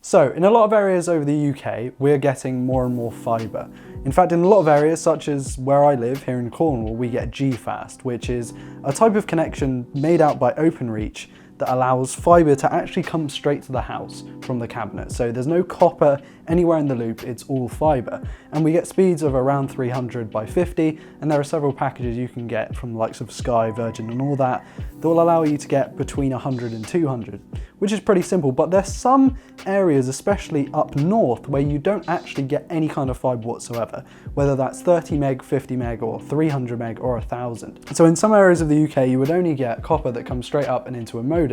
So in a lot of areas over the UK, we're getting more and more fibre. In fact, in a lot of areas, such as where I live here in Cornwall, we get G-Fast, which is a type of connection made out by Openreach that allows fibre to actually come straight to the house from the cabinet. So there's no copper anywhere in the loop, it's all fibre. And we get speeds of around 300 by 50, and there are several packages you can get from the likes of Sky, Virgin and all that will allow you to get between 100 and 200, which is pretty simple. But there's some areas, especially up north, where you don't actually get any kind of fibre whatsoever, whether that's 30 meg, 50 meg, or 300 meg, or 1000. So in some areas of the UK, you would only get copper that comes straight up and into a modem.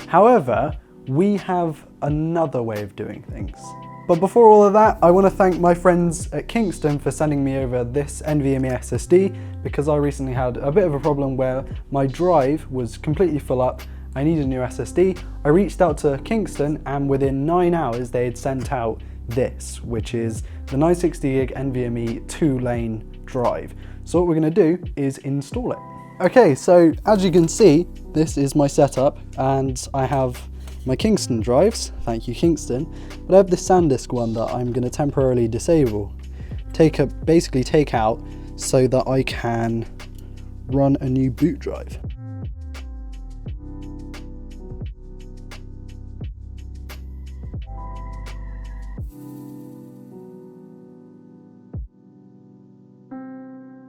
However, we have another way of doing things. But before all of that, I want to thank my friends at Kingston for sending me over this NVMe SSD, because I recently had a bit of a problem where my drive was completely full up. I needed a new SSD. I reached out to Kingston, and within 9 hours they had sent out this, which is the 960 gig NVMe 2-lane drive. So what we're going to do is install it. Okay, so as you can see, this is my setup, and I have my Kingston drives, thank you Kingston, but I have this SanDisk one that I'm going to temporarily disable, basically take out so that I can run a new boot drive.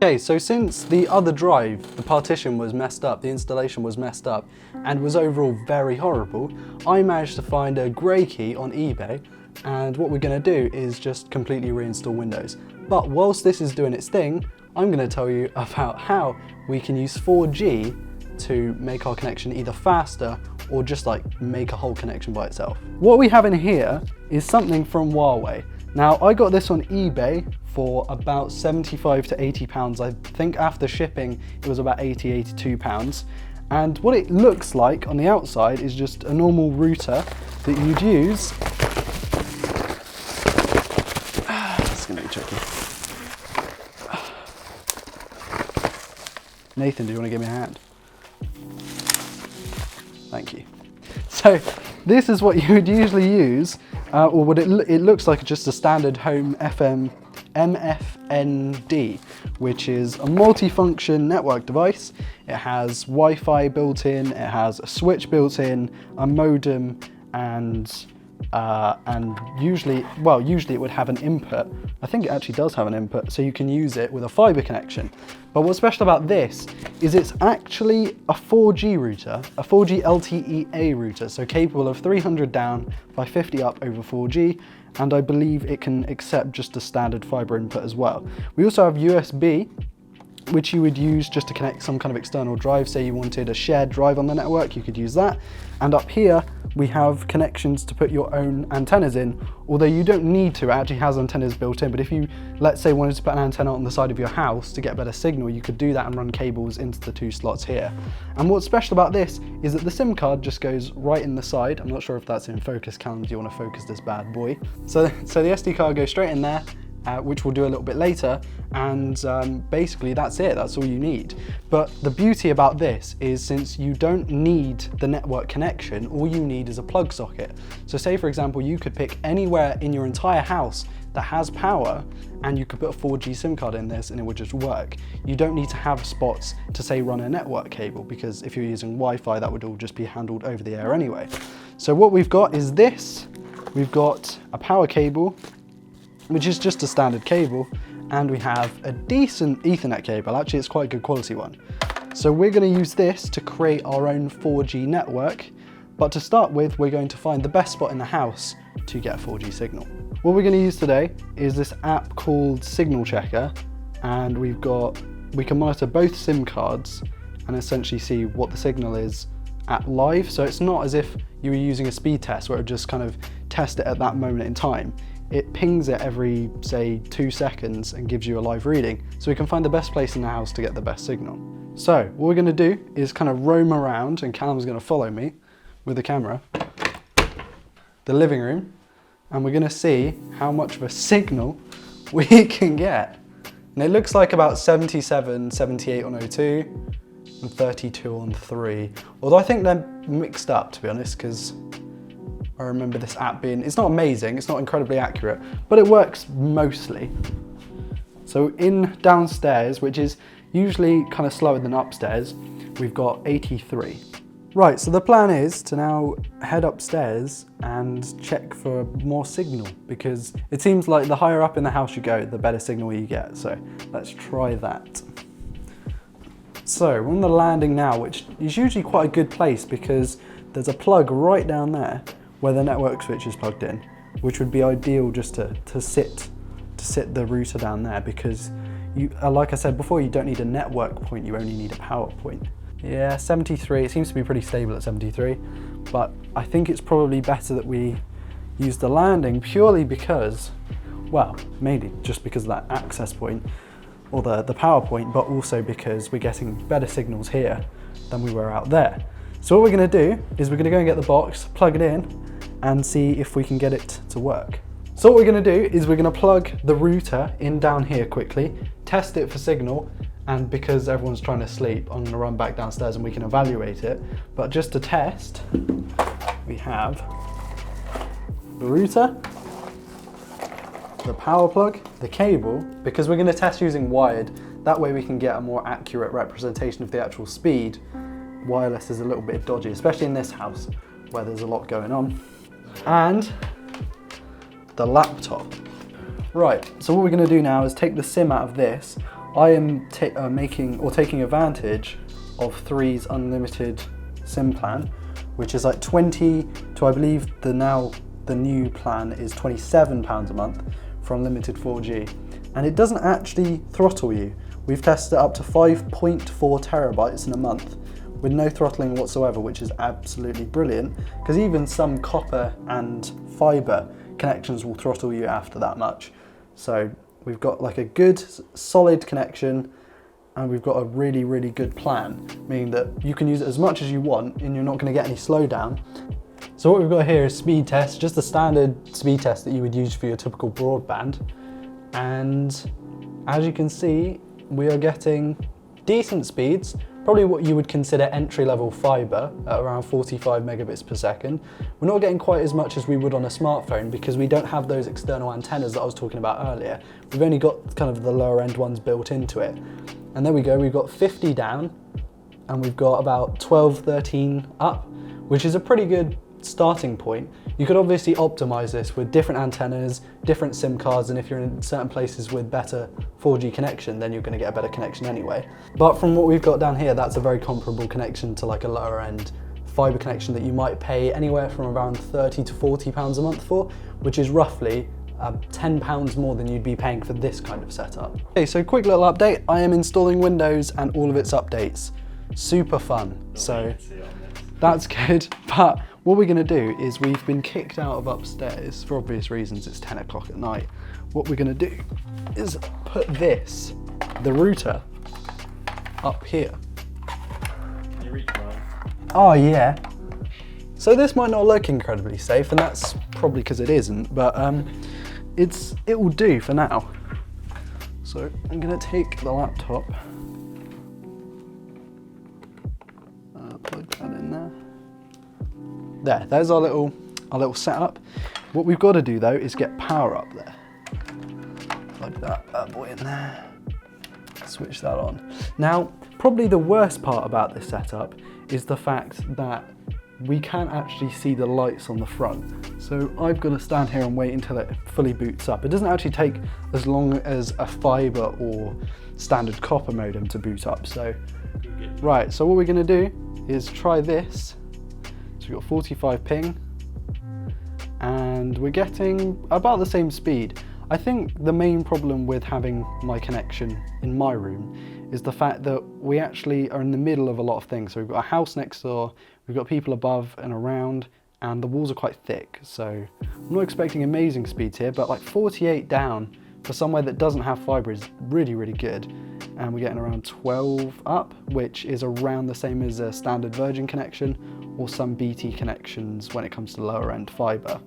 Okay, so since the other drive, the partition was messed up, the installation was messed up, and was overall very horrible, I managed to find a grey key on eBay, and what we're going to do is just completely reinstall Windows. But whilst this is doing its thing, I'm going to tell you about how we can use 4G to make our connection either faster or just like make a whole connection by itself. What we have in here is something from Huawei. Now, I got this on eBay for about 75 to 80 pounds. I think after shipping, it was about 80, 82 pounds. And what it looks like on the outside is just a normal router that you'd use. It's gonna be tricky. Nathan, do you want to give me a hand? Thank you. So this is what you would usually use, or what it looks like just a standard home FM MFND, which is a multifunction network device. It has Wi-Fi built in, it has a switch built in, a modem, and usually it would have an input. I think it actually does have an input, so you can use it with a fiber connection. But what's special about this is it's actually a 4G router, a 4G LTE-A router, so capable of 300 down by 50 up over 4G, and I believe it can accept just a standard fiber input as well. We also have USB, which you would use just to connect some kind of external drive. Say you wanted a shared drive on the network, you could use that. And up here, we have connections to put your own antennas in, although you don't need to, it actually has antennas built in, but if you, let's say, wanted to put an antenna on the side of your house to get better signal, you could do that and run cables into the 2 slots here. And what's special about this is that the SIM card just goes right in the side. I'm not sure if that's in focus. Callum, do you want to focus this bad boy? So the SD card goes straight in there, which we'll do a little bit later, and basically that's it, that's all you need. But the beauty about this is, since you don't need the network connection, all you need is a plug socket. So say for example, you could pick anywhere in your entire house that has power, and you could put a 4G SIM card in this and it would just work. You don't need to have spots to say run a network cable, because if you're using Wi-Fi, that would all just be handled over the air anyway. So what we've got is this. We've got a power cable, which is just a standard cable, and we have a decent Ethernet cable. Actually, it's quite a good quality one. So we're going to use this to create our own 4G network, but to start with, we're going to find the best spot in the house to get a 4G signal. What we're going to use today is this app called Signal Checker, and we can monitor both SIM cards and essentially see what the signal is at live. So it's not as if you were using a speed test where it would just kind of test it at that moment in time. It pings it every, say, 2 seconds and gives you a live reading, so we can find the best place in the house to get the best signal. So what we're going to do is kind of roam around, and Callum's going to follow me with the camera, the living room, and we're going to see how much of a signal we can get. And it looks like about 77, 78 on O2 and 32 on 3. Although I think they're mixed up, to be honest, because I remember this app being, it's not amazing, it's not incredibly accurate, but it works mostly. So in downstairs, which is usually kind of slower than upstairs, we've got 83. Right, so the plan is to now head upstairs and check for more signal, because it seems like the higher up in the house you go, the better signal you get. So let's try that. So we're on the landing now, which is usually quite a good place because there's a plug right down there where the network switch is plugged in, which would be ideal just to sit the router down there, because you, like I said before, you don't need a network point, you only need a power point. Yeah, 73, it seems to be pretty stable at 73, but I think it's probably better that we use the landing purely because, well, mainly just because of that access point or the power point, but also because we're getting better signals here than we were out there. So what we're gonna do is we're gonna go and get the box, plug it in, and see if we can get it to work. So what we're gonna do is we're gonna plug the router in down here quickly, test it for signal, and because everyone's trying to sleep, I'm gonna run back downstairs and we can evaluate it. But just to test, we have the router, the power plug, the cable, because we're gonna test using wired. That way we can get a more accurate representation of the actual speed. Wireless is a little bit dodgy, especially in this house where there's a lot going on. And the laptop. Right, so what we're gonna do now is take the SIM out of this. I am taking advantage of 3's unlimited SIM plan, which is like 20 to, I believe the new plan is £27 a month for unlimited 4G. And it doesn't actually throttle you. We've tested it up to 5.4 terabytes in a month with no throttling whatsoever, which is absolutely brilliant, because even some copper and fiber connections will throttle you after that much. So we've got like a good solid connection, and we've got a really, really good plan, meaning that you can use it as much as you want and you're not going to get any slowdown. So what we've got here is speed test, just a standard speed test that you would use for your typical broadband. And as you can see, we are getting decent speeds, probably what you would consider entry-level fiber at around 45 megabits per second. We're not getting quite as much as we would on a smartphone because we don't have those external antennas that I was talking about earlier. We've only got kind of the lower end ones built into it. And there we go, we've got 50 down and we've got about 12, 13 up, which is a pretty good starting point. You could obviously optimize this with different antennas, different SIM cards, and if you're in certain places with better 4G connection, then you're going to get a better connection anyway. But from what we've got down here, that's a very comparable connection to like a lower end fiber connection that you might pay anywhere from around 30 to 40 pounds a month for, which is roughly £10 more than you'd be paying for this kind of setup. Okay, so quick little update. I am installing Windows and all of its updates. Super fun. So that's good. But what we're gonna do is we've been kicked out of upstairs for obvious reasons. It's 10 o'clock at night. What we're gonna do is put this, the router, up here. Can you reach mine? Oh yeah. So this might not look incredibly safe, and that's probably because it isn't, but it will do for now. So I'm gonna take the laptop, plug that in there. There's our little setup. What we've got to do though is get power up there. Plug that bad boy in there. Switch that on. Now, probably the worst part about this setup is the fact that we can't actually see the lights on the front. So I've got to stand here and wait until it fully boots up. It doesn't actually take as long as a fiber or standard copper modem to boot up. So, right, so what we're going to do is try this. So we've got 45 ping and we're getting about the same speed. I think the main problem with having my connection in my room is the fact that we actually are in the middle of a lot of things. So we've got a house next door, we've got people above and around, and the walls are quite thick. So I'm not expecting amazing speeds here, but like 48 down for somewhere that doesn't have fiber is really, really good. And we're getting around 12 up, which is around the same as a standard Virgin connection or some BT connections when it comes to lower end fiber.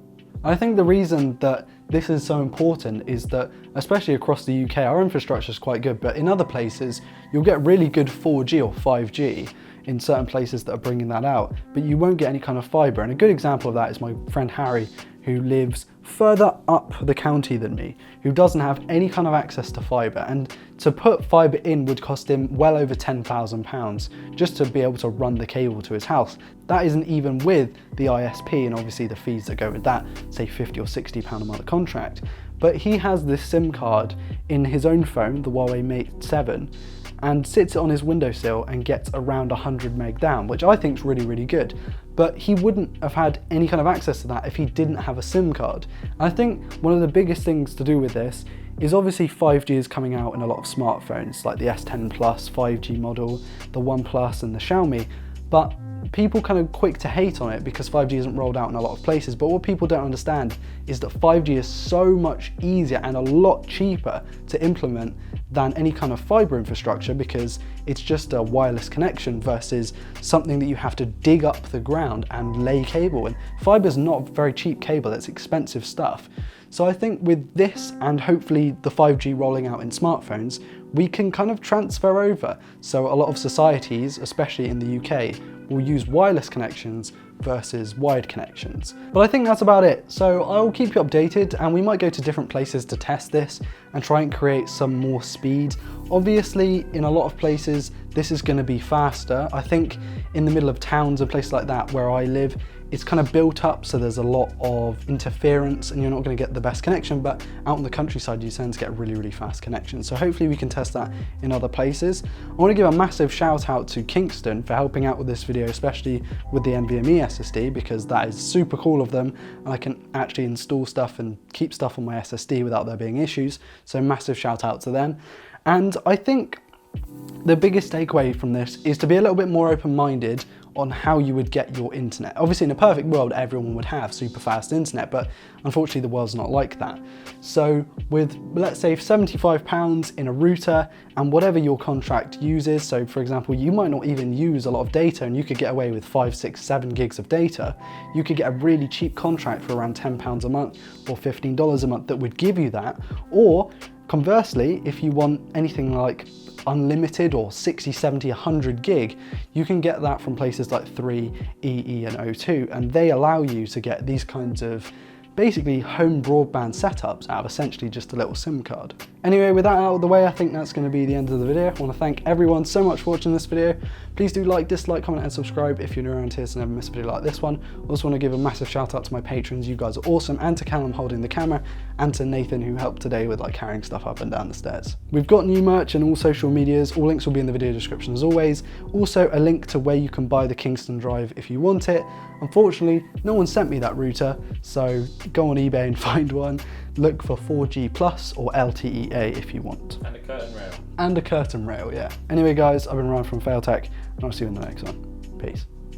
I think the reason that this is so important is that, especially across the UK, our infrastructure is quite good, but in other places, you'll get really good 4G or 5G in certain places that are bringing that out, but you won't get any kind of fibre. And a good example of that is my friend Harry, who lives further up the county than me, who doesn't have any kind of access to fibre, and to put fibre in would cost him well over £10,000 just to be able to run the cable to his house. That isn't even with the ISP and obviously the fees that go with that, say £50 or £60 a month contract. But he has this SIM card in his own phone, the Huawei Mate 7, and sits it on his windowsill and gets around 100 meg down, which I think is really, really good. But he wouldn't have had any kind of access to that if he didn't have a SIM card. And I think one of the biggest things to do with this is obviously 5G is coming out in a lot of smartphones, like the S10 Plus 5G model, the OnePlus and the Xiaomi. But people kind of quick to hate on it because 5G isn't rolled out in a lot of places, but what people don't understand is that 5G is so much easier and a lot cheaper to implement than any kind of fibre infrastructure, because it's just a wireless connection versus something that you have to dig up the ground and lay cable. And fibre is not a very cheap cable, it's expensive stuff. So I think with this and hopefully the 5G rolling out in smartphones, we can kind of transfer over. So a lot of societies, especially in the UK, will use wireless connections versus wired connections. But I think that's about it. So I'll keep you updated, and we might go to different places to test this and try and create some more speed. Obviously, in a lot of places, this is going to be faster. I think in the middle of towns and places like that where I live, it's kind of built up, so there's a lot of interference and you're not going to get the best connection, but out in the countryside you tend to get a really, really fast connection. So hopefully we can test that in other places. I want to give a massive shout out to Kingston for helping out with this video, especially with the NVMe SSD, because that is super cool of them, and I can actually install stuff and keep stuff on my SSD without there being issues. So massive shout out to them. And I think the biggest takeaway from this is to be a little bit more open-minded on how you would get your internet. Obviously in a perfect world everyone would have super fast internet, but unfortunately the world's not like that. So with, let's say, £75 in a router and whatever your contract uses, so for example you might not even use a lot of data and you could get away with 5, 6, 7 gigs of data, you could get a really cheap contract for around £10 a month or $15 a month that would give you that. Or conversely, if you want anything like unlimited or 60, 70, 100 gig, you can get that from places like 3, EE and O2, and they allow you to get these kinds of basically home broadband setups out of essentially just a little SIM card. Anyway, with that out of the way, I think that's going to be the end of the video. I want to thank everyone so much for watching this video. Please do like, dislike, comment and subscribe if you're new around here so never miss a video like this one. I also want to give a massive shout out to my patrons, you guys are awesome, and to Callum holding the camera, and to Nathan who helped today with like carrying stuff up and down the stairs. We've got new merch in all social medias, all links will be in the video description as always. Also a link to where you can buy the Kingston drive if you want it. Unfortunately, no one sent me that router, so go on eBay and find one. Look for 4G Plus or LTE A if you want. And a curtain rail. And a curtain rail, yeah. Anyway guys, I've been Ryan from Failtech, and I'll see you in the next one. Peace.